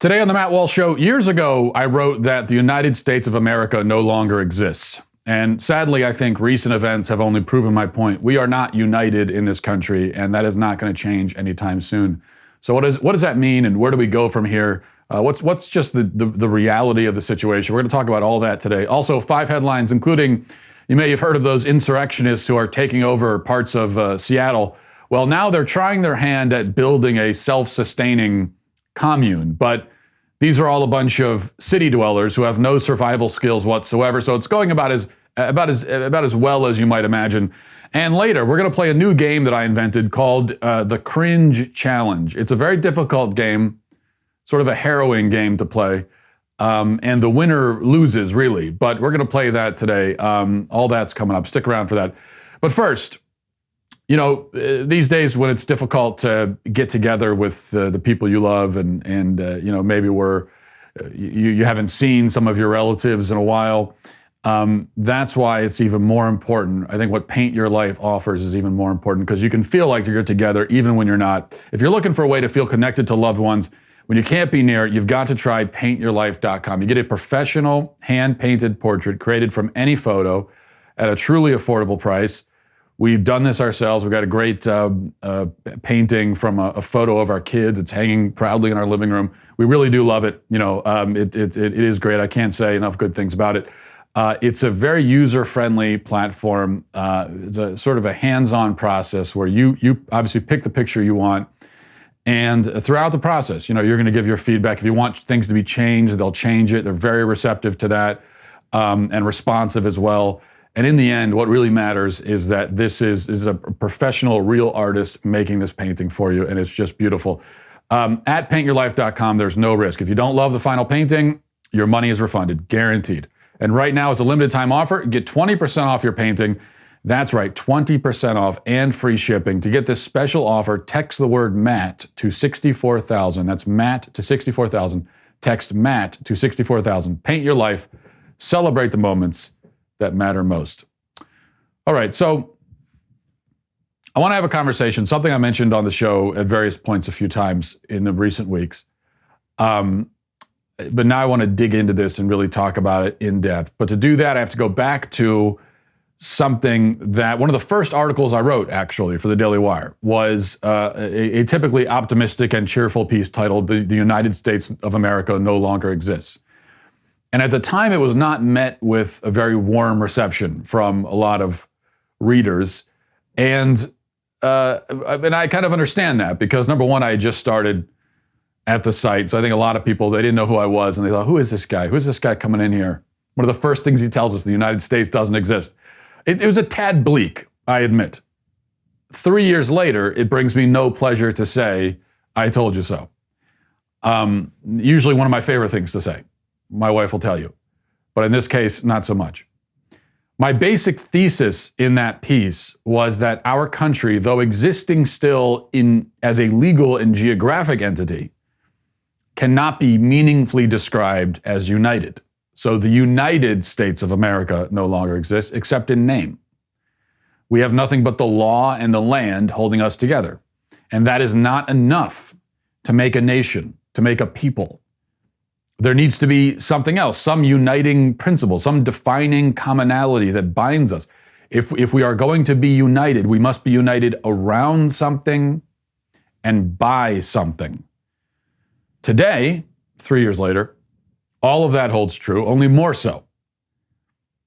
Today on the Matt Walsh Show, years ago, I wrote that the United States of America no longer exists. And sadly, I think recent events have only proven my point. We are not united in this country, and that is not going to change anytime soon. So what does that mean, and where do we go from here? What's just the reality of the situation? We're going to talk about all that today. Also, 5 headlines, including, you may have heard of those insurrectionists who are taking over parts of Seattle. Well, now they're trying their hand at building a self-sustaining commune, but these are all a bunch of city dwellers who have no survival skills whatsoever. So it's going about as well as you might imagine. And later, we're going to play a new game that I invented called the Cringe Challenge. It's a very difficult game, sort of a harrowing game to play. And the winner loses, really. But we're going to play that today. All that's coming up. Stick around for that. But first, you know, these days when it's difficult to get together with the people you love and you know, maybe you haven't seen some of your relatives in a while, that's why it's even more important. I think what Paint Your Life offers is even more important because you can feel like you're together even when you're not. If you're looking for a way to feel connected to loved ones when you can't be near, you've got to try paintyourlife.com. You get a professional hand-painted portrait created from any photo at a truly affordable price. We've done this ourselves. We've got a great painting from a photo of our kids. It's hanging proudly in our living room. We really do love it. You know, it is great. I can't say enough good things about it. It's a very user-friendly platform. It's a sort of a hands-on process where you obviously pick the picture you want. And throughout the process, you know, you're going to give your feedback. If you want things to be changed, they'll change it. They're very receptive to that and responsive as well. And in the end, what really matters is that this is a professional, real artist making this painting for you, and it's just beautiful. At paintyourlife.com, there's no risk. If you don't love the final painting, your money is refunded, guaranteed. And right now, as a limited time offer, get 20% off your painting. That's right, 20% off and free shipping. To get this special offer, text the word Matt to 64,000. That's Matt to 64,000. Text Matt to 64,000. Paint your life. Celebrate the moments that matter most. All right, so I want to have a conversation, something I mentioned on the show at various points a few times in the recent weeks. But now I want to dig into this and really talk about it in depth. But to do that, I have to go back to something that one of the first articles I wrote, actually, for the Daily Wire was a typically optimistic and cheerful piece titled "The United States of America No Longer Exists." And at the time, it was not met with a very warm reception from a lot of readers. And I kind of understand that because, number one, I had just started at the site. So I think a lot of people, they didn't know who I was. And they thought, who is this guy? Who is this guy coming in here? One of the first things he tells us, the United States doesn't exist. It was a tad bleak, I admit. 3 years later, it brings me no pleasure to say, I told you so. Usually one of my favorite things to say. My wife will tell you. But in this case, not so much. My basic thesis in that piece was that our country, though existing still as a legal and geographic entity, cannot be meaningfully described as united. So the United States of America no longer exists, except in name. We have nothing but the law and the land holding us together. And that is not enough to make a nation, to make a people. There needs to be something else, some uniting principle, some defining commonality that binds us. If we are going to be united, we must be united around something and by something. Today, 3 years later, all of that holds true, only more so.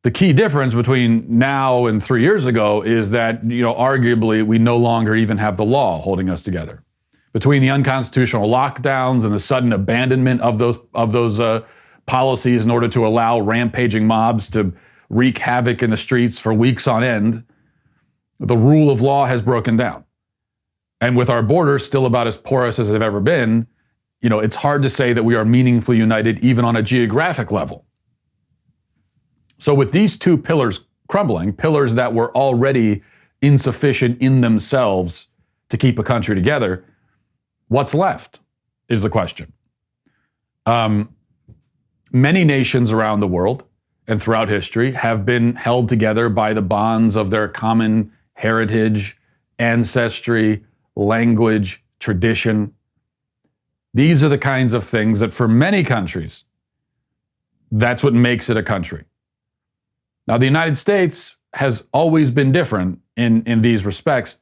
The key difference between now and 3 years ago is that, you know, arguably we no longer even have the law holding us together. Between the unconstitutional lockdowns and the sudden abandonment of those policies in order to allow rampaging mobs to wreak havoc in the streets for weeks on end, the rule of law has broken down. And with our borders still about as porous as they've ever been, you know, it's hard to say that we are meaningfully united even on a geographic level. So with these two pillars crumbling, pillars that were already insufficient in themselves to keep a country together, what's left is the question. Many nations around the world and throughout history have been held together by the bonds of their common heritage, ancestry, language, tradition. These are the kinds of things that for many countries, that's what makes it a country. Now, the United States has always been different in these respects,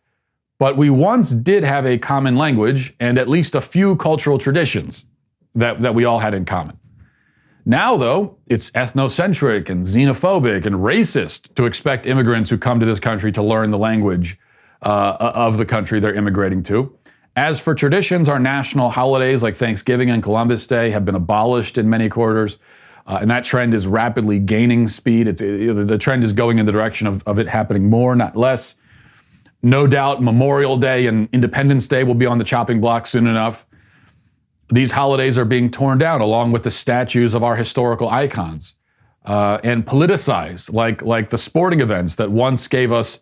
but we once did have a common language and at least a few cultural traditions that we all had in common. Now, though, it's ethnocentric and xenophobic and racist to expect immigrants who come to this country to learn the language of the country they're immigrating to. As for traditions, our national holidays like Thanksgiving and Columbus Day have been abolished in many quarters, and that trend is rapidly gaining speed. The trend is going in the direction of it happening more, not less. No doubt Memorial Day and Independence Day will be on the chopping block soon enough. These holidays are being torn down along with the statues of our historical icons and politicized like the sporting events that once gave us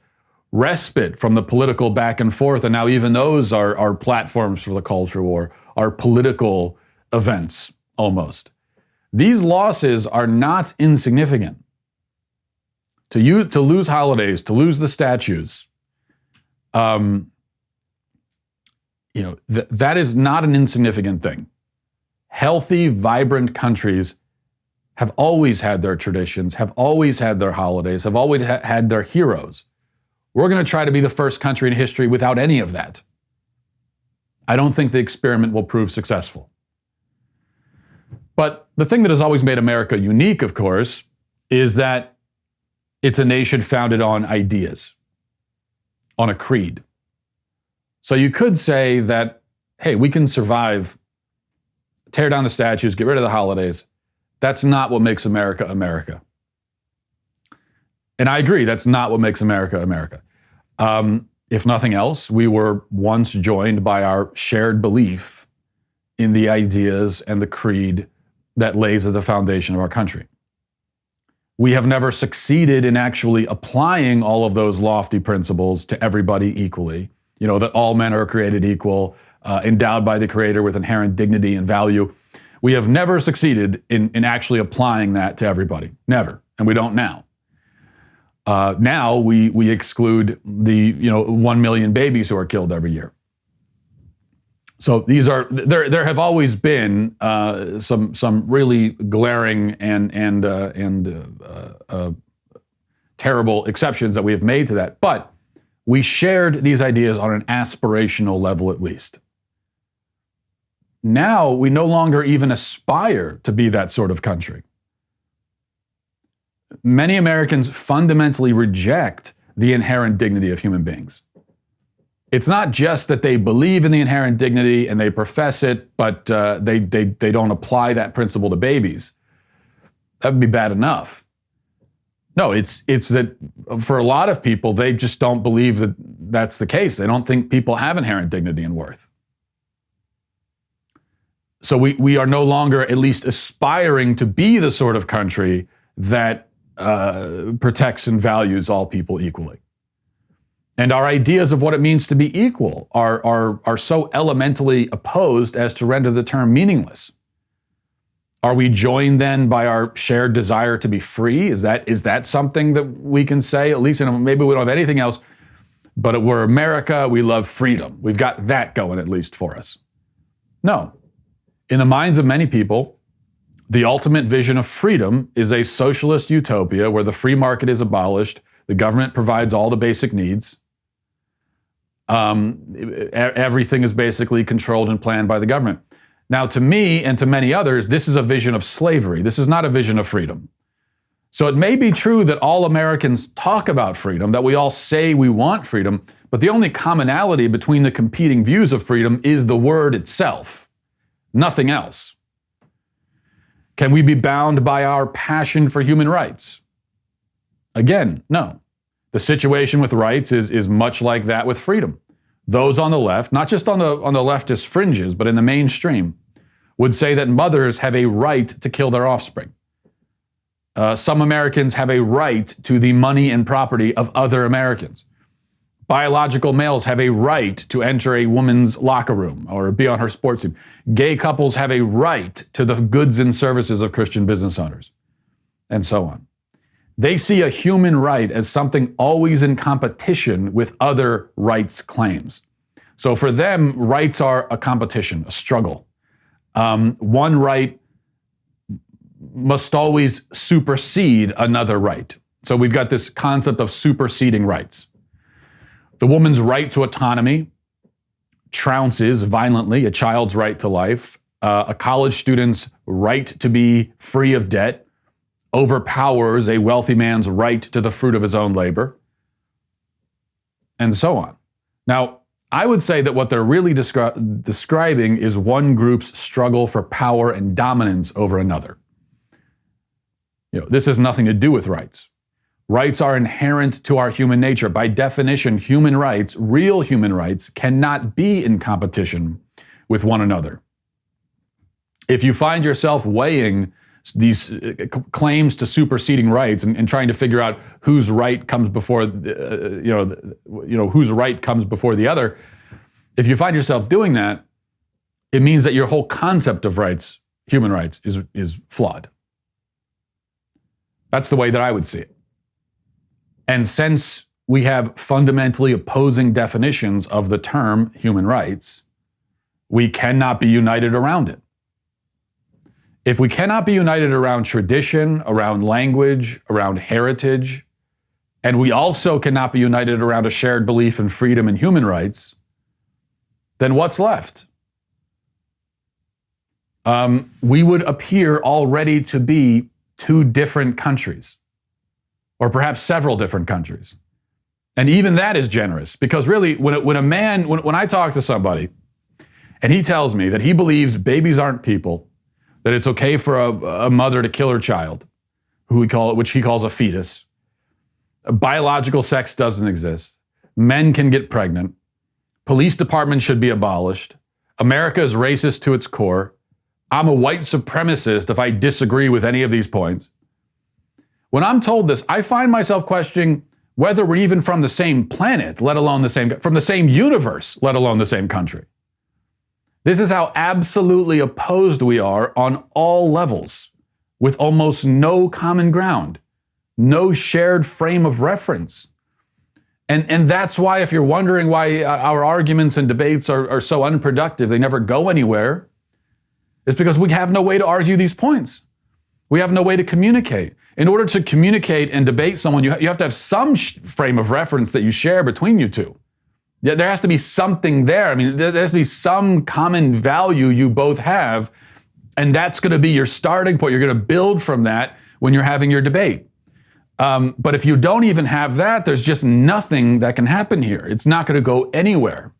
respite from the political back and forth, and now even those are platforms for the culture war, are political events almost. These losses are not insignificant. To lose holidays, to lose the statues, that is not an insignificant thing. Healthy, vibrant countries have always had their traditions, have always had their holidays, have always had their heroes. We're going to try to be the first country in history without any of that. I don't think the experiment will prove successful. But the thing that has always made America unique, of course, is that it's a nation founded on ideas, on a creed. So you could say that, hey, we can survive, tear down the statues, get rid of the holidays. That's not what makes America America. And I agree, that's not what makes America America. If nothing else, we were once joined by our shared belief in the ideas and the creed that lays at the foundation of our country. We have never succeeded in actually applying all of those lofty principles to everybody equally. That all men are created equal, endowed by the Creator with inherent dignity and value. We have never succeeded in actually applying that to everybody. Never. And we don't now. Now we exclude the 1 million babies who are killed every year. So there have always been some really glaring and terrible exceptions that we have made to that, but we shared these ideas on an aspirational level at least. Now we no longer even aspire to be that sort of country. Many Americans fundamentally reject the inherent dignity of human beings. It's not just that they believe in the inherent dignity and they profess it, but they don't apply that principle to babies. That would be bad enough. No, it's that for a lot of people, they just don't believe that that's the case. They don't think people have inherent dignity and worth. So we are no longer at least aspiring to be the sort of country that protects and values all people equally. And our ideas of what it means to be equal are so elementally opposed as to render the term meaningless. Are we joined then by our shared desire to be free? Is that something that we can say, at least, and maybe we don't have anything else, but we're America, we love freedom. We've got that going at least for us. No. In the minds of many people, the ultimate vision of freedom is a socialist utopia where the free market is abolished, the government provides all the basic needs, everything is basically controlled and planned by the government. Now, to me and to many others, this is a vision of slavery. This is not a vision of freedom. So it may be true that all Americans talk about freedom, that we all say we want freedom, but the only commonality between the competing views of freedom is the word itself, nothing else. Can we be bound by our passion for human rights? Again, no. The situation with rights is much like that with freedom. Those on the left, not just on the leftist fringes, but in the mainstream, would say that mothers have a right to kill their offspring. Some Americans have a right to the money and property of other Americans. Biological males have a right to enter a woman's locker room or be on her sports team. Gay couples have a right to the goods and services of Christian business owners, and so on. They see a human right as something always in competition with other rights claims. So for them, rights are a competition, a struggle. One right must always supersede another right. So we've got this concept of superseding rights. The woman's right to autonomy trounces violently a child's right to life. A college student's right to be free of debt overpowers a wealthy man's right to the fruit of his own labor, and so on. Now, I would say that what they're really describing is one group's struggle for power and dominance over another. This has nothing to do with rights. Rights are inherent to our human nature. By definition, human rights, real human rights, cannot be in competition with one another. If you find yourself weighing these claims to superseding rights and trying to figure out whose right comes before, whose right comes before the other, if you find yourself doing that, it means that your whole concept of rights, human rights, is flawed. That's the way that I would see it. And since we have fundamentally opposing definitions of the term human rights, we cannot be united around it. If we cannot be united around tradition, around language, around heritage, and we also cannot be united around a shared belief in freedom and human rights, then what's left? We would appear already to be two different countries, or perhaps several different countries. And even that is generous, because really, when I talk to somebody and he tells me that he believes babies aren't people, that it's okay for a mother to kill her child, which he calls a fetus, biological sex doesn't exist, men can get pregnant, police departments should be abolished, America is racist to its core, I'm a white supremacist if I disagree with any of these points. When I'm told this, I find myself questioning whether we're even from the same planet, let alone from the same universe, let alone the same country. This is how absolutely opposed we are on all levels, with almost no common ground, no shared frame of reference. And that's why, if you're wondering why our arguments and debates are so unproductive, they never go anywhere, it's because we have no way to argue these points. We have no way to communicate. In order to communicate and debate someone, you have to have some frame of reference that you share between you two. Yeah, there has to be something there. I mean, there has to be some common value you both have, and that's going to be your starting point. You're going to build from that when you're having your debate. But if you don't even have that, there's just nothing that can happen here. It's not going to go anywhere.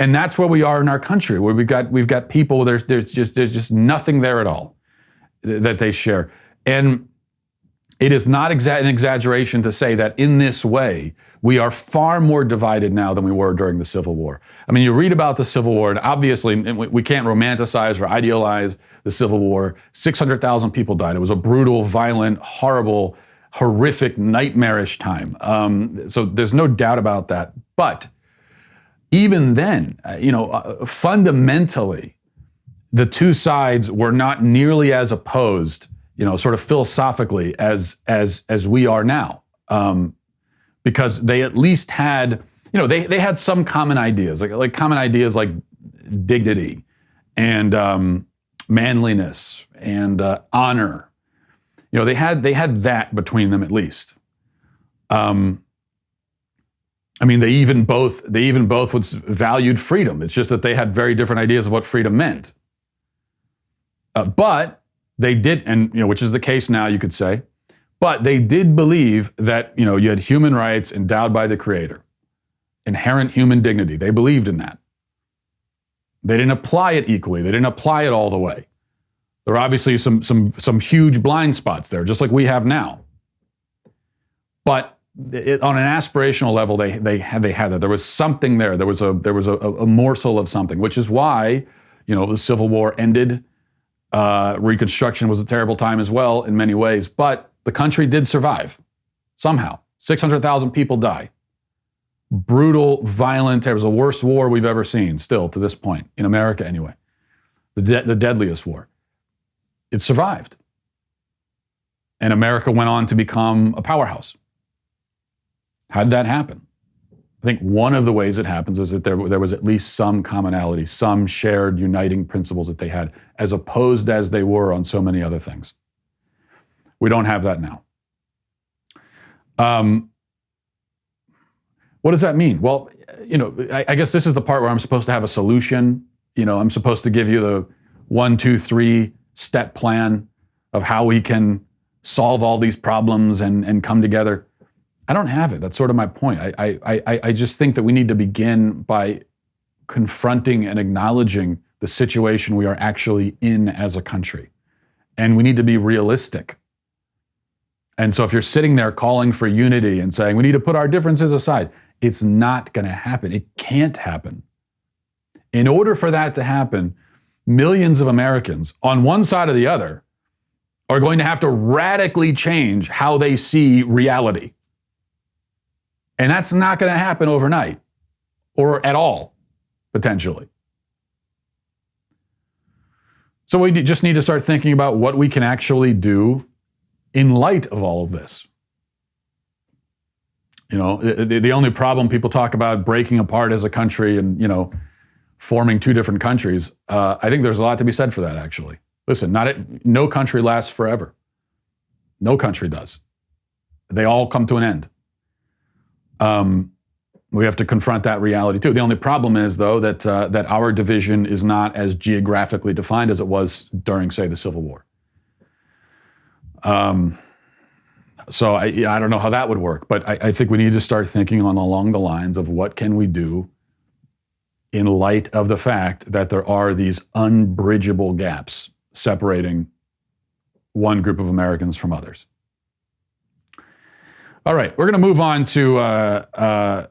And that's where we are in our country, where we've got people, there's just nothing there at all that they share. And it is not an exaggeration to say that in this way, we are far more divided now than we were during the Civil War. I mean, you read about the Civil War, and obviously we can't romanticize or idealize the Civil War. 600,000 people died. It was a brutal, violent, horrible, horrific, nightmarish time. So there's no doubt about that. But even then, fundamentally, the two sides were not nearly as opposed, sort of philosophically as we are now. Because they at least had, they had some common ideas, like common ideas like dignity and manliness and honor. They had that between them at least. They even both valued freedom. It's just that they had very different ideas of what freedom meant. But they did, and which is the case now, you could say. But they did believe that, you had human rights endowed by the Creator, inherent human dignity. They believed in that. They didn't apply it equally. They didn't apply it all the way. There are obviously some huge blind spots there, just like we have now. But on an aspirational level, they had that. There was something there. There was a morsel of something, which is why, the Civil War ended. Reconstruction was a terrible time as well in many ways, but the country did survive somehow. 600,000 people die. Brutal, violent. It was the worst war we've ever seen, still to this point, in America anyway. The deadliest war. It survived. And America went on to become a powerhouse. How did that happen? I think one of the ways it happens is that there was at least some commonality, some shared uniting principles that they had, as opposed as they were on so many other things. We don't have that now. What does that mean? Well, I guess this is the part where I'm supposed to have a solution. I'm supposed to give you the 1, 2, 3 step plan of how we can solve all these problems and come together. I don't have it. That's sort of my point. I just think that we need to begin by confronting and acknowledging the situation we are actually in as a country. And we need to be realistic. And so if you're sitting there calling for unity and saying we need to put our differences aside, it's not going to happen. It can't happen. In order for that to happen, millions of Americans on one side or the other are going to have to radically change how they see reality. And that's not going to happen overnight or at all, potentially. So we just need to start thinking about what we can actually do in light of all of this. The only problem people talk about breaking apart as a country and, forming 2 different countries. I think there's a lot to be said for that, actually. Listen, no country lasts forever. No country does. They all come to an end. We have to confront that reality too. The only problem is, though, that our division is not as geographically defined as it was during, say, the Civil War. So I don't know how that would work, but I think we need to start thinking along the lines of what can we do in light of the fact that there are these unbridgeable gaps separating one group of Americans from others. All right, we're going to move on to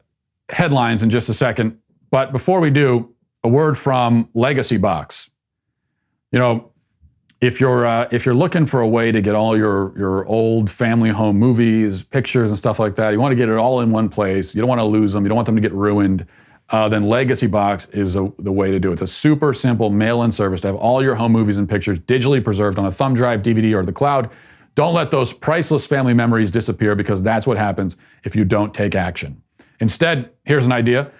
headlines in just a second, but before we do, a word from Legacy Box. If you're looking for a way to get all your old family home movies, pictures, and stuff like that, you want to get it all in one place. You don't want to lose them. You don't want them to get ruined. Then Legacy Box is the way to do it. It's a super simple mail-in service to have all your home movies and pictures digitally preserved on a thumb drive, DVD, or the cloud. Don't let those priceless family memories disappear, because that's what happens if you don't take action. Instead, here's an idea.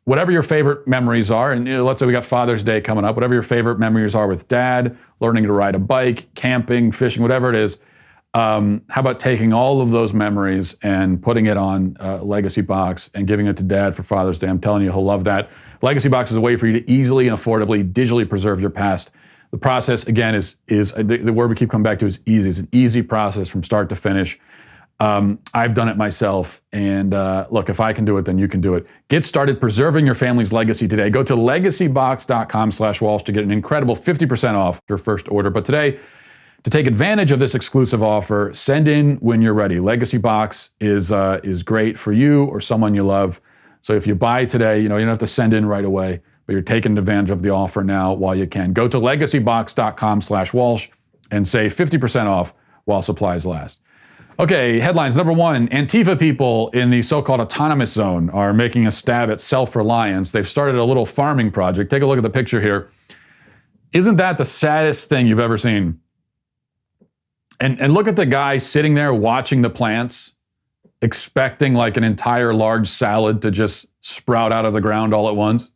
Whatever your favorite memories are, and let's say we got Father's Day coming up, whatever your favorite memories are with Dad, learning to ride a bike, camping, fishing, whatever it is, how about taking all of those memories and putting it on Legacy Box and giving it to Dad for Father's Day? I'm telling you, he'll love that. Legacy Box is a way for you to easily and affordably digitally preserve your past. The process, again, is the word we keep coming back to is easy. It's an easy process from start to finish. I've done it myself, and look, if I can do it, then you can do it. Get started preserving your family's legacy today. Go to legacybox.com/Walsh to get an incredible 50% off your first order. But today, to take advantage of this exclusive offer, send in when you're ready. Legacy Box is great for you or someone you love. So if you buy today, you don't have to send in right away, but you're taking advantage of the offer now while you can. Go to legacybox.com/Walsh and save 50% off while supplies last. Okay, headlines. Number 1, Antifa people in the so-called autonomous zone are making a stab at self-reliance. They've started a little farming project. Take a look at the picture here. Isn't that the saddest thing you've ever seen? And look at the guy sitting there watching the plants, expecting like an entire large salad to just sprout out of the ground all at once.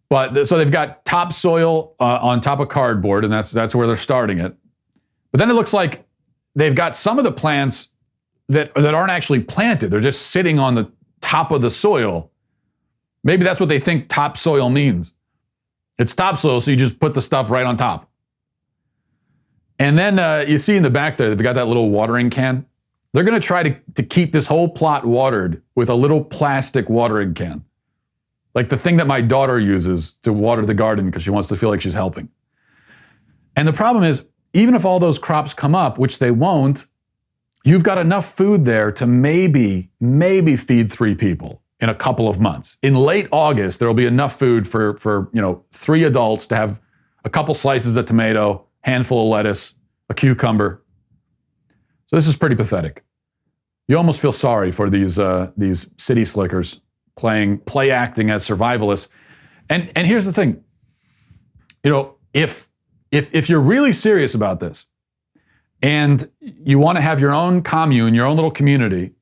But so they've got topsoil on top of cardboard, and that's where they're starting it. But then it looks like they've got some of the plants that aren't actually planted. They're just sitting on the top of the soil. Maybe that's what they think topsoil means. It's topsoil, so you just put the stuff right on top. And then you see in the back there, they've got that little watering can. They're going to try to keep this whole plot watered with a little plastic watering can. Like the thing that my daughter uses to water the garden because she wants to feel like she's helping. And the problem is, even if all those crops come up, which they won't, you've got enough food there to maybe feed 3 people in a couple of months. In late August, there will be enough food for 3 adults to have a couple slices of tomato, handful of lettuce, a cucumber. So this is pretty pathetic. You almost feel sorry for these city slickers play acting as survivalists. And here's the thing. If you're really serious about this and you want to have your own commune, your own little community,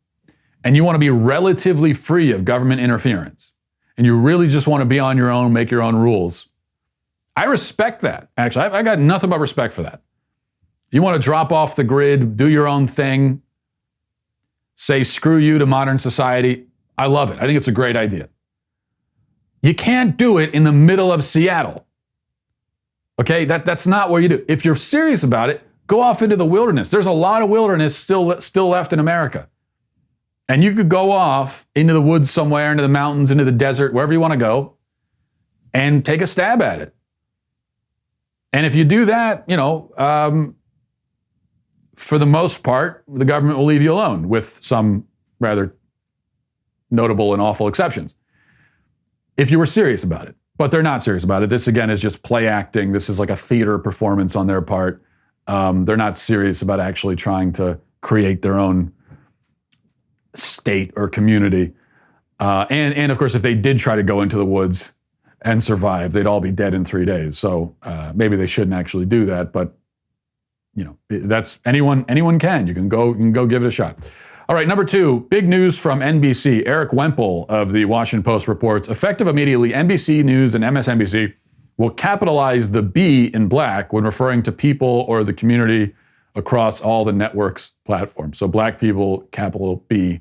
and you want to be relatively free of government interference, and you really just want to be on your own, make your own rules, I respect that. Actually, I got nothing but respect for that. You want to drop off the grid, do your own thing, say screw you to modern society. I love it. I think it's a great idea. You can't do it in the middle of Seattle. Okay, that's not what you do. If you're serious about it, go off into the wilderness. There's a lot of wilderness still left in America. And you could go off into the woods somewhere, into the mountains, into the desert, wherever you want to go, and take a stab at it. And if you do that, for the most part, the government will leave you alone, with some rather notable and awful exceptions, if you were serious about it. But they're not serious about it. This, again, is just play acting. This is like a theater performance on their part. They're not serious about actually trying to create their own state or community. And of course, if they did try to go into the woods and survive, they'd all be dead in 3 days. So maybe they shouldn't actually do that. But that's anyone can. You can go give it a shot. All right, number 2, big news from NBC. Eric Wemple of the Washington Post reports, effective immediately, NBC News and MSNBC will capitalize the B in black when referring to people or the community across all the network's platforms. So black people, capital B.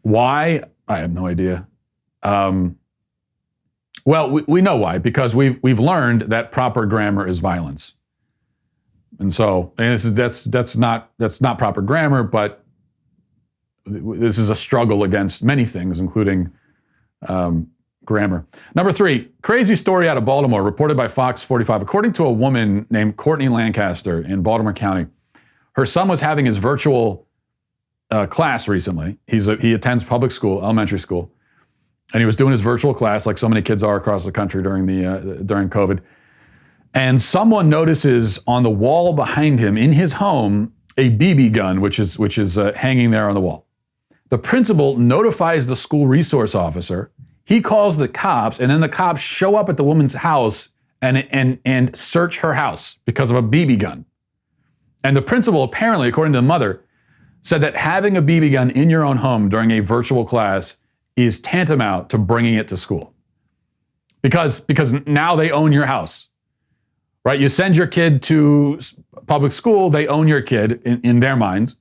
Why? I have no idea. Well, we know why, because we've learned that proper grammar is violence. And so, that's not proper grammar, but this is a struggle against many things, including grammar. Number 3, crazy story out of Baltimore, reported by Fox 45. According to a woman named Courtney Lancaster in Baltimore County, her son was having his virtual class recently. He attends public school, elementary school, and he was doing his virtual class like so many kids are across the country during COVID. And someone notices on the wall behind him in his home a BB gun, which is hanging there on the wall. The principal notifies the school resource officer. He calls the cops, and then the cops show up at the woman's house and search her house because of a BB gun. And the principal, apparently, according to the mother, said that having a BB gun in your own home during a virtual class is tantamount to bringing it to school. Because now they own your house. Right? You send your kid to public school, they own your kid in their minds.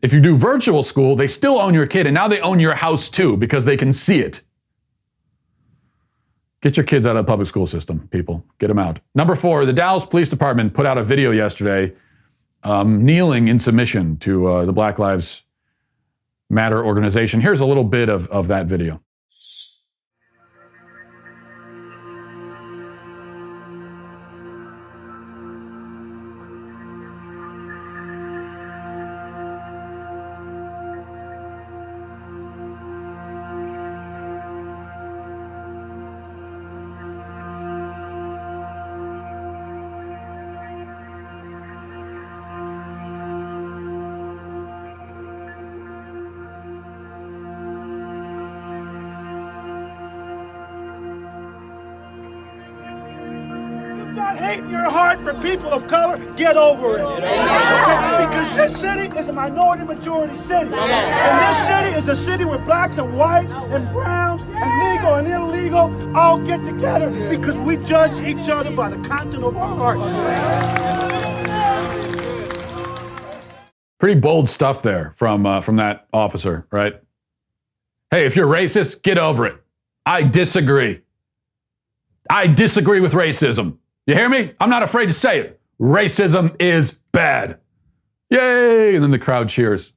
If you do virtual school, they still own your kid, and now they own your house too because they can see it. Get your kids out of the public school system, people. Get them out. Number 4, the Dallas Police Department put out a video yesterday kneeling in submission to the Black Lives Matter organization. Here's a little bit of that video. Hate in your heart for people of color, get over it. Okay? Because this city is a minority majority city. And this city is a city where blacks and whites and browns and legal and illegal all get together because we judge each other by the content of our hearts. Pretty bold stuff there from that officer, right? Hey, if you're racist, get over it. I disagree. I disagree with racism. You hear me? I'm not afraid to say it. Racism is bad. Yay! And then the crowd cheers.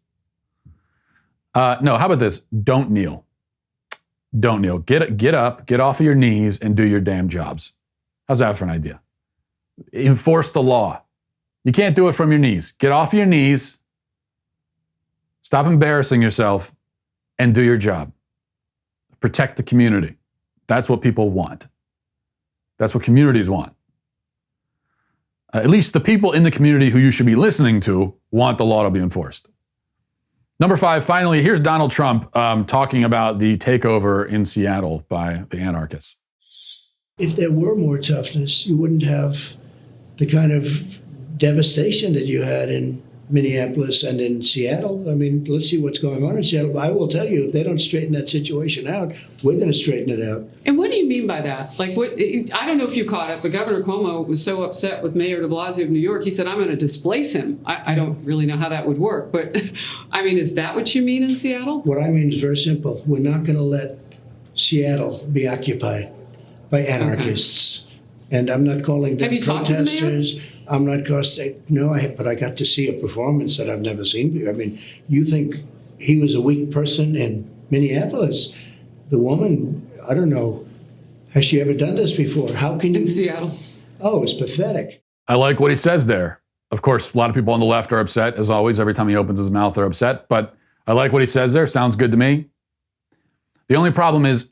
No, how about this? Don't kneel. Don't kneel. Get up, get off of your knees, and do your damn jobs. How's that for an idea? Enforce the law. You can't do it from your knees. Get off your knees, stop embarrassing yourself, and do your job. Protect the community. That's what people want. That's what communities want. At least the people in the community who you should be listening to want the law to be enforced. Number 5, finally, here's Donald Trump talking about the takeover in Seattle by the anarchists. If there were more toughness, you wouldn't have the kind of devastation that you had in Minneapolis and in Seattle. I mean, let's see what's going on in Seattle. But I will tell you, if they don't straighten that situation out, we're going to straighten it out. And what do you mean by that? Like, what? I don't know if you caught it, but Governor Cuomo was so upset with Mayor de Blasio of New York, he said, I'm going to displace him. I don't really know how that would work. But, I mean, is that what you mean in Seattle? What I mean is very simple. We're not going to let Seattle be occupied by anarchists. Okay. And I'm not calling them protesters. I'm not but I got to see a performance that I've never seen before. I mean, you think he was a weak person in Minneapolis? The woman, I don't know, has she ever done this before? How can you? In Seattle. Oh, it's pathetic. I like what he says there. Of course, a lot of people on the left are upset, as always. Every time he opens his mouth, they're upset. But I like what he says there. Sounds good to me. The only problem is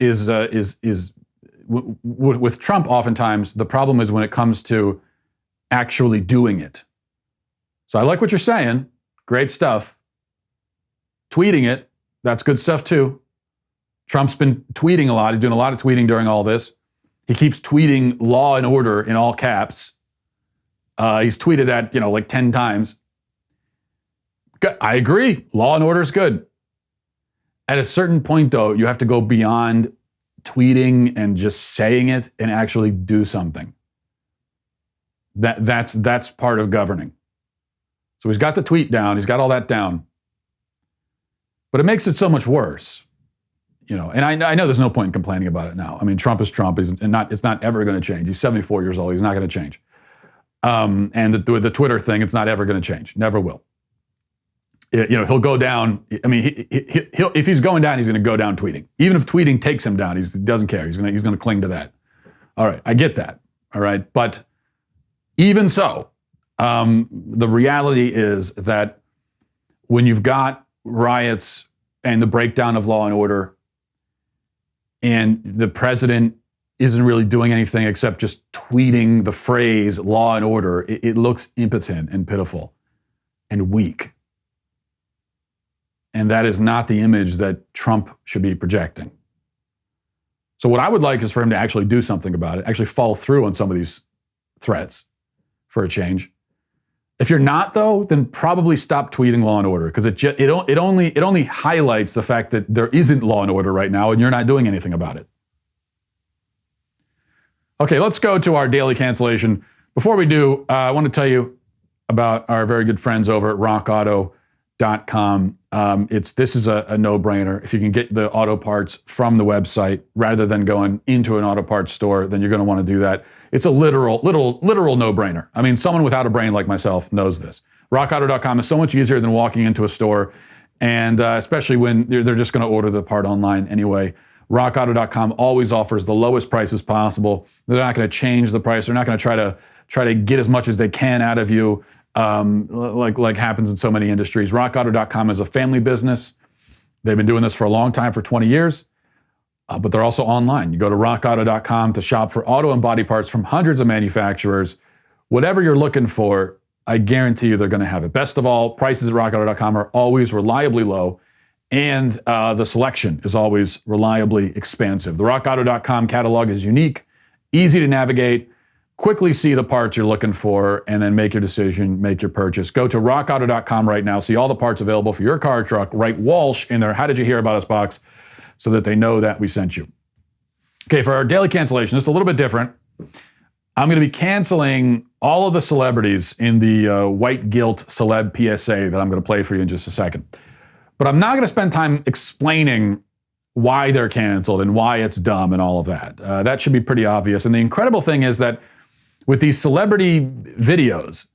with Trump, oftentimes, the problem is when it comes to actually doing it. So I like what you're saying. Great stuff. Tweeting it, that's good stuff too. Trump's been tweeting a lot. He's doing a lot of tweeting during all this. He keeps tweeting law and order in all caps. He's tweeted that, like 10 times. I agree. Law and order is good. At a certain point, though, you have to go beyond tweeting and just saying it and actually do something. That's part of governing. So he's got the tweet down. He's got all that down. But it makes it so much worse. And I know there's no point in complaining about it now. I mean, Trump is Trump. It's not ever going to change. He's 74 years old. He's not going to change. And the Twitter thing, it's not ever going to change. Never will. He'll go down. I mean, he'll if he's going down, he's going to go down tweeting. Even if tweeting takes him down, he doesn't care. He's going to cling to that. All right, I get that. All right, but even so, the reality is that when you've got riots and the breakdown of law and order, and the president isn't really doing anything except just tweeting the phrase law and order, it looks impotent and pitiful and weak. And that is not the image that Trump should be projecting. So what I would like is for him to actually do something about it, actually follow through on some of these threats for a change. If you're not, though, then probably stop tweeting law and order, because it only highlights the fact that there isn't law and order right now and you're not doing anything about it. Okay, let's go to our daily cancellation. Before we do, I want to tell you about our very good friends over at rockauto.com. This is a no-brainer. If you can get the auto parts from the website rather than going into an auto parts store, then you're going to want to do that. It's a literal no-brainer. I mean, someone without a brain like myself knows this. rockauto.com is so much easier than walking into a store, and especially when they're just going to order the part online anyway. rockauto.com always offers the lowest prices possible. They're not going to change the price. They're not going to try to get as much as they can out of you. Like happens in so many industries. RockAuto.com is a family business. They've been doing this for a long time, for 20 years, but they're also online. You go to RockAuto.com to shop for auto and body parts from hundreds of manufacturers. Whatever you're looking for, I guarantee you they're going to have it. Best of all, prices at RockAuto.com are always reliably low, and the selection is always reliably expansive. The RockAuto.com catalog is unique, easy to navigate. Quickly see the parts you're looking for and then make your decision, make your purchase. Go to rockauto.com right now. See all the parts available for your car or truck. Write Walsh in their How Did You Hear About Us box so that they know that we sent you. Okay, for our daily cancellation, this is a little bit different. I'm going to be canceling all of the celebrities in the white guilt celeb PSA that I'm going to play for you in just a second. But I'm not going to spend time explaining why they're canceled and why it's dumb and all of that. That should be pretty obvious. And the incredible thing is that with these celebrity videos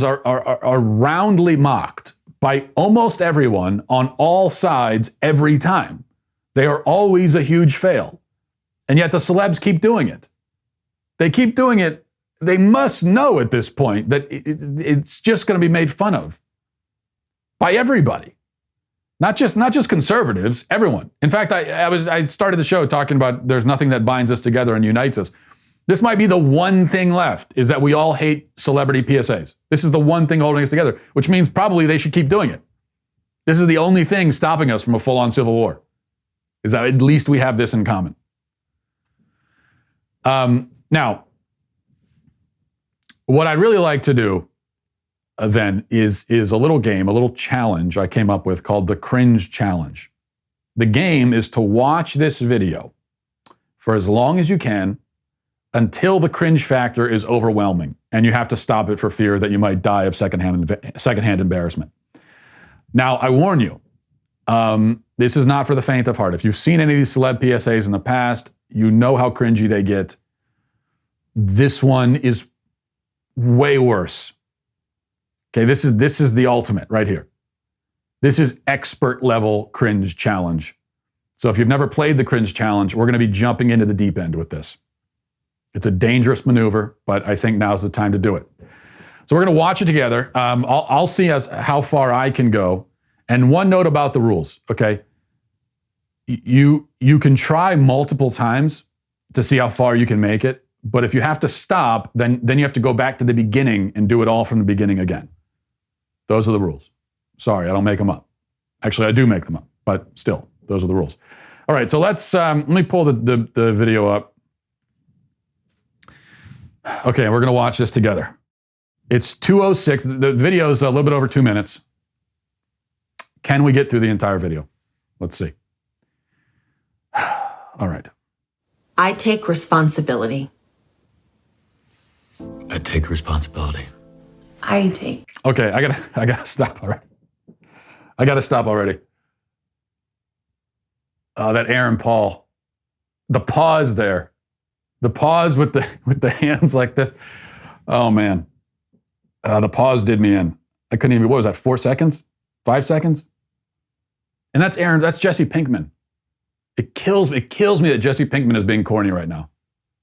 are roundly mocked by almost everyone on all sides every time. They are always a huge fail. And yet the celebs keep doing it. They keep doing it. They must know at this point that it's just going to be made fun of by everybody. Not just conservatives, everyone. In fact, I started the show talking about there's nothing that binds us together and unites us. This might be the one thing left, is that we all hate celebrity PSAs. This is the one thing holding us together, which means probably they should keep doing it. This is the only thing stopping us from a full-on civil war, is that at least we have this in common. Now, what I'd really like to do then is a little game, a little challenge I came up with called the Cringe Challenge. The game is to watch this video for as long as you can until the cringe factor is overwhelming, and you have to stop it for fear that you might die of secondhand embarrassment. Now, I warn you, this is not for the faint of heart. If you've seen any of these celeb PSAs in the past, you know how cringy they get. This one is way worse. Okay, this is the ultimate right here. This is expert level cringe challenge. So if you've never played the Cringe Challenge, we're going to be jumping into the deep end with this. It's a dangerous maneuver, but I think now's the time to do it. So we're going to watch it together. I'll see how far I can go. And one note about the rules, okay? You can try multiple times to see how far you can make it, but if you have to stop, then you have to go back to the beginning and do it all from the beginning again. Those are the rules. Sorry, I don't make them up. Actually, I do make them up, but still, those are the rules. All right, so let me pull the video up. Okay, we're gonna watch this together. It's 2:06, the video's a little bit over 2 minutes. Can we get through the entire video? Let's see. All right. I take responsibility. I take responsibility. I take. Okay, I gotta stop already. I gotta stop already. That Aaron Paul, the pause there, the pause with the hands like this. Oh man, the pause did me in. I couldn't even. What was that? 4 seconds? 5 seconds? And that's Aaron. That's Jesse Pinkman. It kills me that Jesse Pinkman is being corny right now.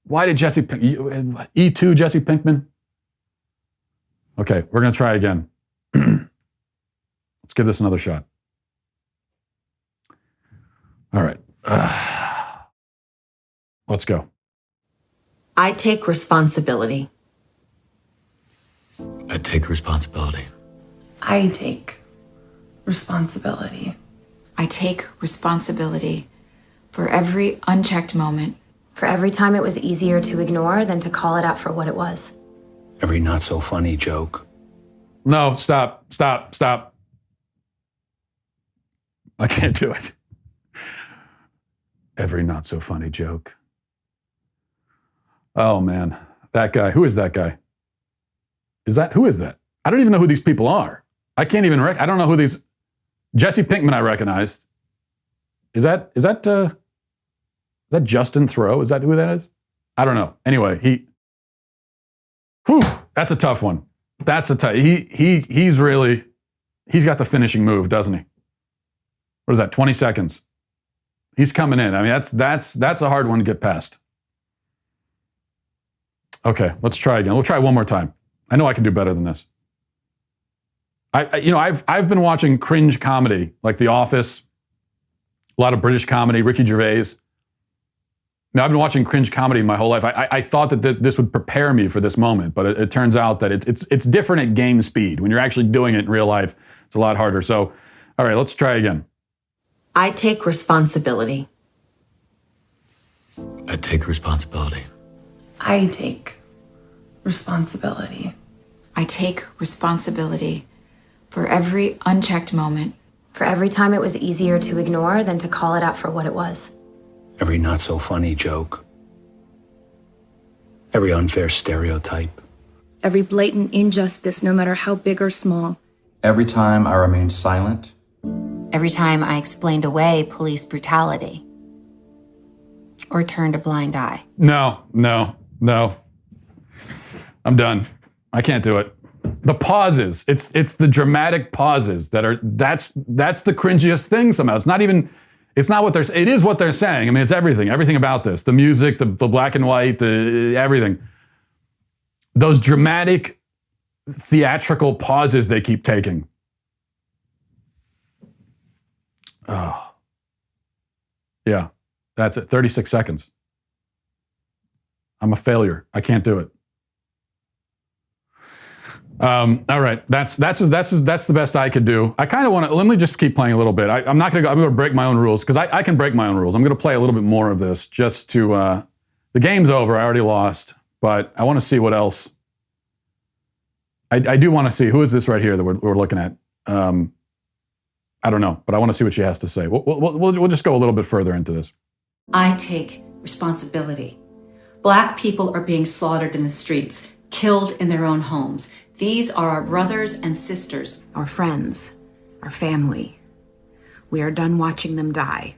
Why did Jesse E2 Jesse Pinkman? Okay, we're gonna try again. Let's give this another shot. All right. Let's go. I take responsibility. I take responsibility. I take responsibility. I take responsibility for every unchecked moment. For every time it was easier to ignore than to call it out for what it was. Every not so funny joke. No, stop. I can't do it. Every not so funny joke. Oh man, that guy. Who is that guy? Who is that? I don't even know who these people are. I can't even I don't know who these. Jesse Pinkman I recognized. Is that Justin Thoreau? Is that who that is? I don't know. Anyway, that's a tough one. That's a tough. He's got the finishing move, doesn't he? What is that? 20 seconds. He's coming in. I mean, that's a hard one to get past. Okay, let's try again. We'll try one more time. I know I can do better than this. I've been watching cringe comedy, like The Office, a lot of British comedy, Ricky Gervais. Now, I've been watching cringe comedy my whole life. I thought that this would prepare me for this moment, but it turns out that it's different at game speed. When you're actually doing it in real life, it's a lot harder. So, all right, let's try again. I take responsibility. I take responsibility. I take responsibility. I take responsibility for every unchecked moment. For every time it was easier to ignore than to call it out for what it was. Every not so funny joke. Every unfair stereotype. Every blatant injustice, no matter how big or small. Every time I remained silent. Every time I explained away police brutality. Or turned a blind eye. No. I'm done. I can't do it. The pauses. It's the dramatic pauses that's the cringiest thing somehow. It's not what they're saying. It is what they're saying. I mean, it's everything about this. The music, the black and white, everything. Those dramatic, theatrical pauses they keep taking. Oh. Yeah, that's it. 36 seconds. I'm a failure. I can't do it. All right, that's the best I could do. I kind of want to. Let me just keep playing a little bit. I'm not going to go. I'm going to break my own rules because I can break my own rules. I'm going to play a little bit more of this just to. The game's over. I already lost, but I want to see what else I do want to see, who is this right here that we're looking at? I don't know, but I want to see what she has to say. We'll just go a little bit further into this. I take responsibility. Black people are being slaughtered in the streets, killed in their own homes. These are our brothers and sisters. Our friends, our family. We are done watching them die.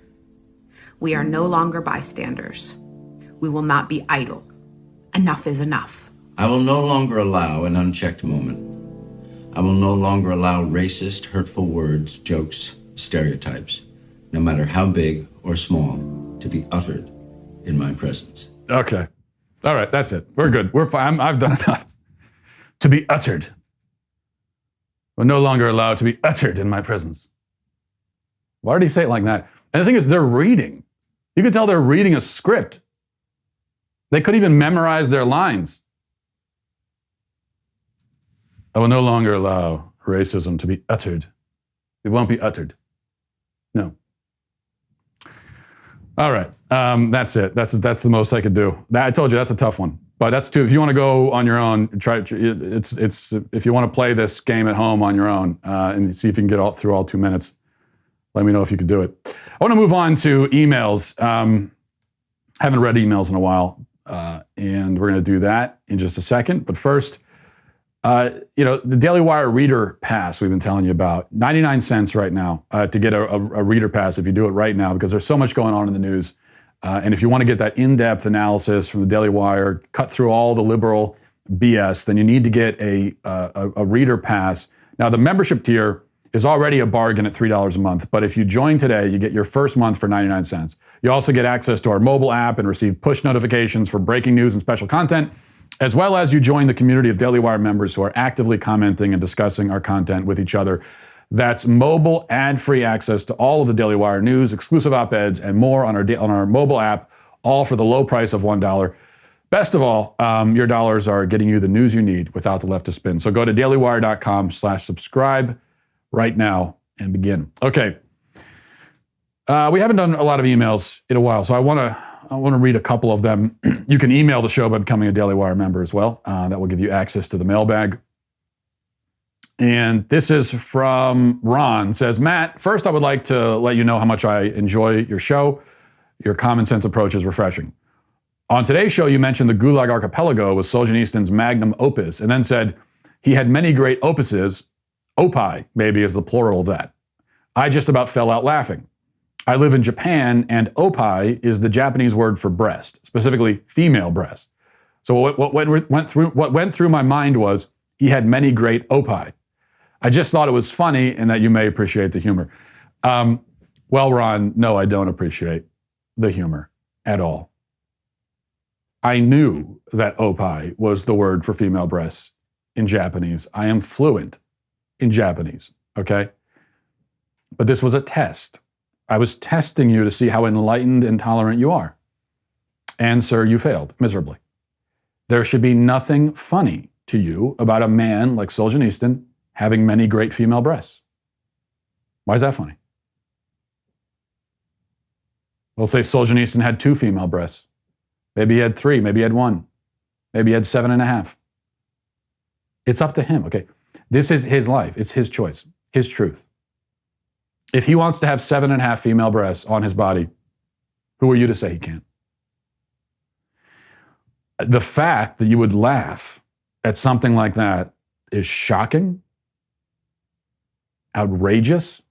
We are no longer bystanders. We will not be idle. Enough is enough. I will no longer allow an unchecked moment. I will no longer allow racist, hurtful words, jokes, stereotypes, no matter how big or small, to be uttered in my presence. Okay. All right, that's it. We're good. We're fine. I've done enough. To be uttered. We're no longer allowed to be uttered in my presence. Why did he say it like that? And the thing is, they're reading. You can tell they're reading a script. They couldn't even memorize their lines. I will no longer allow racism to be uttered. It won't be uttered. No. All right. That's it. That's the most I could do. I told you that's a tough one. But that's too. If you want to go on your own, try. It's. If you want to play this game at home on your own and see if you can get through all 2 minutes, let me know if you could do it. I want to move on to emails. Haven't read emails in a while, and we're going to do that in just a second. But first. The Daily Wire Reader Pass we've been telling you about, 99 cents right now to get a Reader Pass if you do it right now, because there's so much going on in the news. And if you want to get that in-depth analysis from the Daily Wire, cut through all the liberal BS, then you need to get a Reader Pass. Now, the membership tier is already a bargain at $3 a month, but if you join today, you get your first month for 99 cents. You also get access to our mobile app and receive push notifications for breaking news and special content, as well as you join the community of Daily Wire members who are actively commenting and discussing our content with each other. That's mobile ad-free access to all of the Daily Wire news, exclusive op-eds, and more on our mobile app, all for the low price of $1. Best of all, your dollars are getting you the news you need without the leftist spin. So go to dailywire.com/subscribe right now and begin. Okay. We haven't done a lot of emails in a while, so I want to read a couple of them. You can email the show by becoming a Daily Wire member as well. That will give you access to the mailbag. And this is from Ron. Says, Matt, first I would like to let you know how much I enjoy your show. Your common sense approach is refreshing. On today's show, you mentioned the Gulag Archipelago was Solzhenitsyn's magnum opus, and then said he had many great opuses. Opai, maybe, is the plural of that. I just about fell out laughing. I live in Japan, and opai is the Japanese word for breast, specifically female breast. So what went through my mind was he had many great opai. I just thought it was funny and that you may appreciate the humor. Well, Ron, no, I don't appreciate the humor at all. I knew that opai was the word for female breasts in Japanese. I am fluent in Japanese, okay? But this was a test. I was testing you to see how enlightened and tolerant you are. And, sir, you failed miserably. There should be nothing funny to you about a man like Solzhenitsyn having many great female breasts. Why is that funny? Let's say Solzhenitsyn had 2 female breasts. Maybe he had 3, maybe he had 1. Maybe he had 7.5. It's up to him, okay? This is his life. It's his choice, his truth. If he wants to have 7.5 female breasts on his body, who are you to say he can't? The fact that you would laugh at something like that is shocking, outrageous,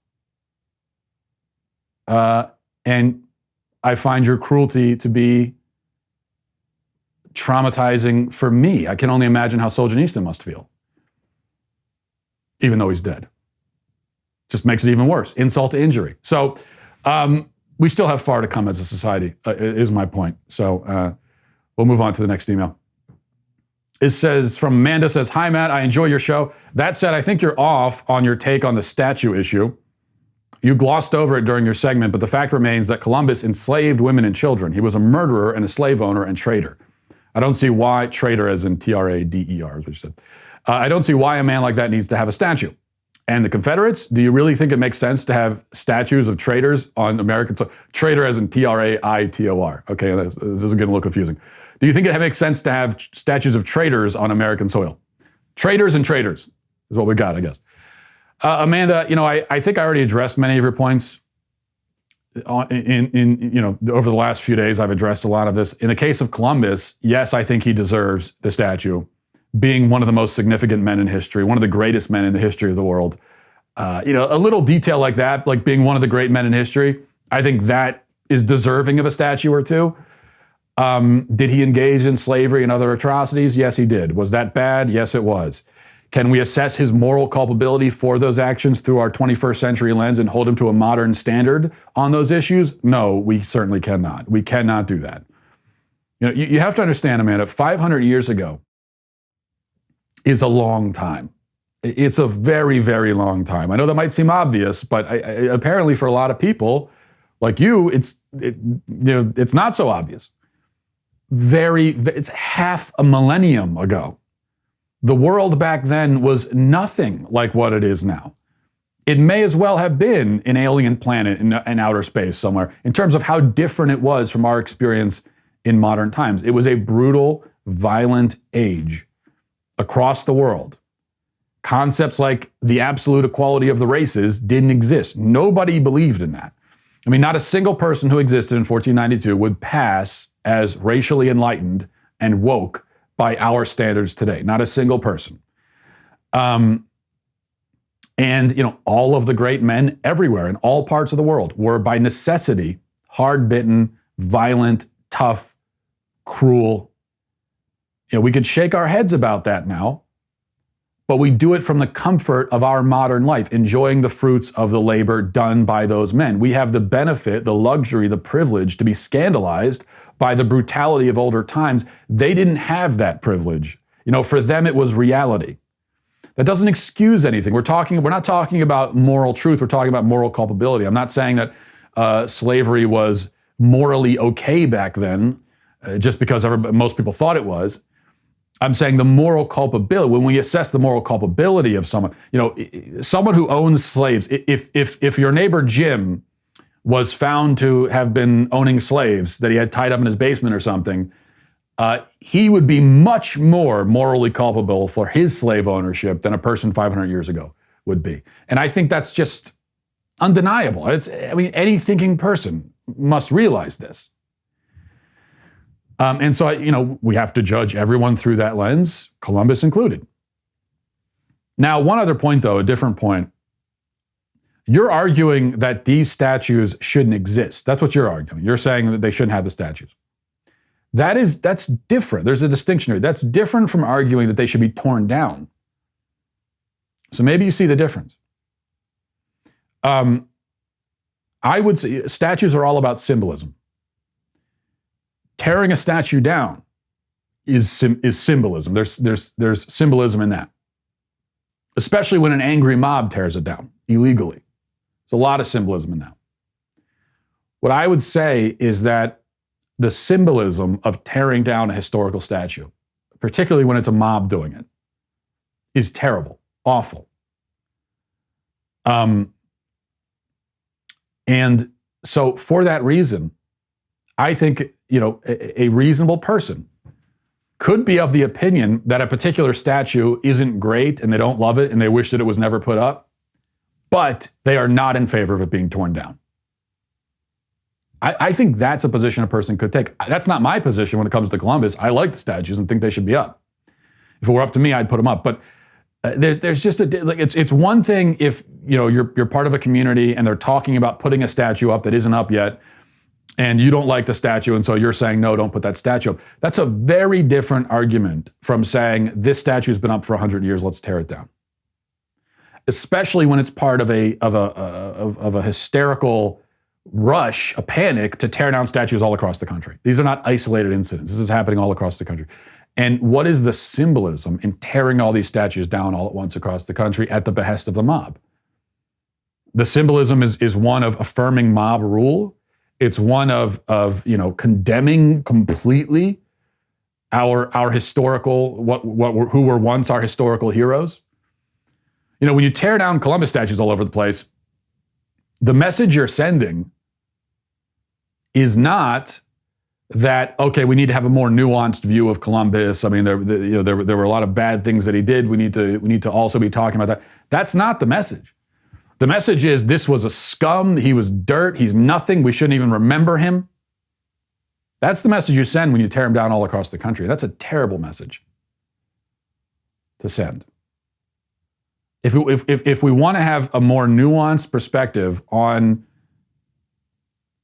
and I find your cruelty to be traumatizing for me. I can only imagine how Solzhenitsyn must feel, even though he's dead. Just makes it even worse. Insult to injury. So we still have far to come as a society, is my point. So we'll move on to the next email. It says, from Amanda, says, hi, Matt, I enjoy your show. That said, I think you're off on your take on the statue issue. You glossed over it during your segment, but the fact remains that Columbus enslaved women and children. He was a murderer and a slave owner and traitor. I don't see why, traitor as in T-R-A-D-E-R, is what you said. I don't see why a man like that needs to have a statue. And the Confederates, do you really think it makes sense to have statues of traitors on American soil? Traitor as in T-R-A-I-T-O-R. Okay, this is going to look confusing. Do you think it makes sense to have statues of traitors on American soil? Traitors and traitors is what we got, I guess. Amanda, I think I already addressed many of your points. Over the last few days, I've addressed a lot of this. In the case of Columbus, yes, I think he deserves the statue, being one of the most significant men in history, one of the greatest men in the history of the world. A little detail like that, like being one of the great men in history, I think that is deserving of a statue or two. Did he engage in slavery and other atrocities? Yes, he did. Was that bad? Yes, it was. Can we assess his moral culpability for those actions through our 21st century lens and hold him to a modern standard on those issues? No, we certainly cannot. We cannot do that. You have to understand, Amanda, 500 years ago is a long time. It's a very, very long time. I know that might seem obvious, but apparently for a lot of people like you, it's not so obvious. It's half a millennium ago. The world back then was nothing like what it is now. It may as well have been an alien planet in outer space somewhere in terms of how different it was from our experience in modern times. It was a brutal, violent age across the world. Concepts like the absolute equality of the races didn't exist. Nobody believed in that. I mean, not a single person who existed in 1492 would pass as racially enlightened and woke by our standards today. Not a single person. And all of the great men everywhere in all parts of the world were by necessity hard-bitten, violent, tough, cruel. We could shake our heads about that now, but we do it from the comfort of our modern life, enjoying the fruits of the labor done by those men. We have the benefit, the luxury, the privilege to be scandalized by the brutality of older times. They didn't have that privilege. For them, it was reality. That doesn't excuse anything. We're not talking about moral truth. We're talking about moral culpability. I'm not saying that slavery was morally okay back then, just because most people thought it was. I'm saying the moral culpability, when we assess the moral culpability of someone, someone who owns slaves, if your neighbor Jim was found to have been owning slaves that he had tied up in his basement or something, he would be much more morally culpable for his slave ownership than a person 500 years ago would be. And I think that's just undeniable. Any thinking person must realize this. And so, we have to judge everyone through that lens, Columbus included. Now, one other point, though, a different point. You're arguing that these statues shouldn't exist. That's what you're arguing. You're saying that they shouldn't have the statues. That's different. There's a distinction here. That's different from arguing that they should be torn down. So maybe you see the difference. I would say statues are all about symbolism. Tearing a statue down is symbolism. There's symbolism in that, especially when an angry mob tears it down illegally. There's a lot of symbolism in that. What I would say is that the symbolism of tearing down a historical statue, particularly when it's a mob doing it, is terrible, awful. And so for that reason, I think, a reasonable person could be of the opinion that a particular statue isn't great and they don't love it and they wish that it was never put up, but they are not in favor of it being torn down. I think that's a position a person could take. That's not my position when it comes to Columbus. I like the statues and think they should be up. If it were up to me, I'd put them up. But there's just it's one thing if you're part of a community and they're talking about putting a statue up that isn't up yet, and you don't like the statue, and so you're saying, no, don't put that statue up. That's a very different argument from saying, this statue's been up for 100 years, let's tear it down. Especially when it's part of a hysterical rush, a panic to tear down statues all across the country. These are not isolated incidents. This is happening all across the country. And what is the symbolism in tearing all these statues down all at once across the country at the behest of the mob? The symbolism is one of affirming mob rule. It's one of condemning completely our historical, who were once our historical heroes. When you tear down Columbus statues all over the place, the message you're sending is not that, okay, we need to have a more nuanced view of Columbus. I mean, there were a lot of bad things that he did. We need to also be talking about that. That's not the message. The message is this was a scum. He was dirt. He's nothing. We shouldn't even remember him. That's the message you send when you tear him down all across the country. That's a terrible message to send. If we want to have a more nuanced perspective on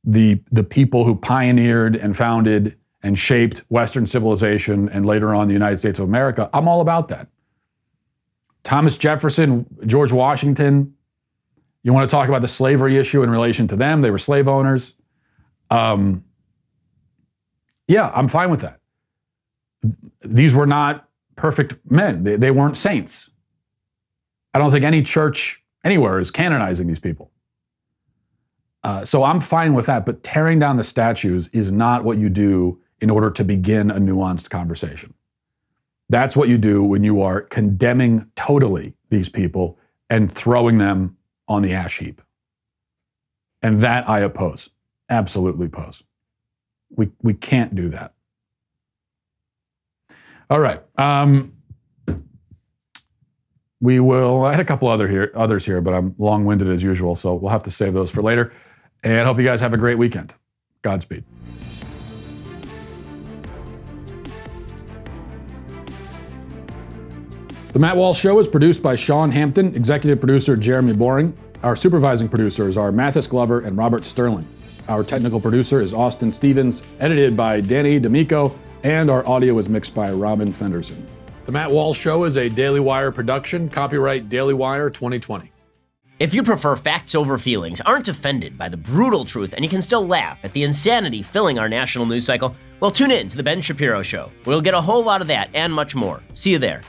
the people who pioneered and founded and shaped Western civilization and later on the United States of America, I'm all about that. Thomas Jefferson, George Washington, you want to talk about the slavery issue in relation to them? They were slave owners. Yeah, I'm fine with that. These were not perfect men. They weren't saints. I don't think any church anywhere is canonizing these people. So I'm fine with that, but tearing down the statues is not what you do in order to begin a nuanced conversation. That's what you do when you are condemning totally these people and throwing them on the ash heap. And that I oppose, absolutely oppose. We can't do that. All right. I had a couple others here, but I'm long-winded as usual, so we'll have to save those for later. And I hope you guys have a great weekend. Godspeed. The Matt Walsh Show is produced by Sean Hampton, executive producer Jeremy Boring. Our supervising producers are Mathis Glover and Robert Sterling. Our technical producer is Austin Stevens, edited by Danny D'Amico, and our audio is mixed by Robin Fenderson. The Matt Walsh Show is a Daily Wire production, copyright Daily Wire 2020. If you prefer facts over feelings, aren't offended by the brutal truth, and you can still laugh at the insanity filling our national news cycle, well, tune in to The Ben Shapiro Show. We'll get a whole lot of that and much more. See you there.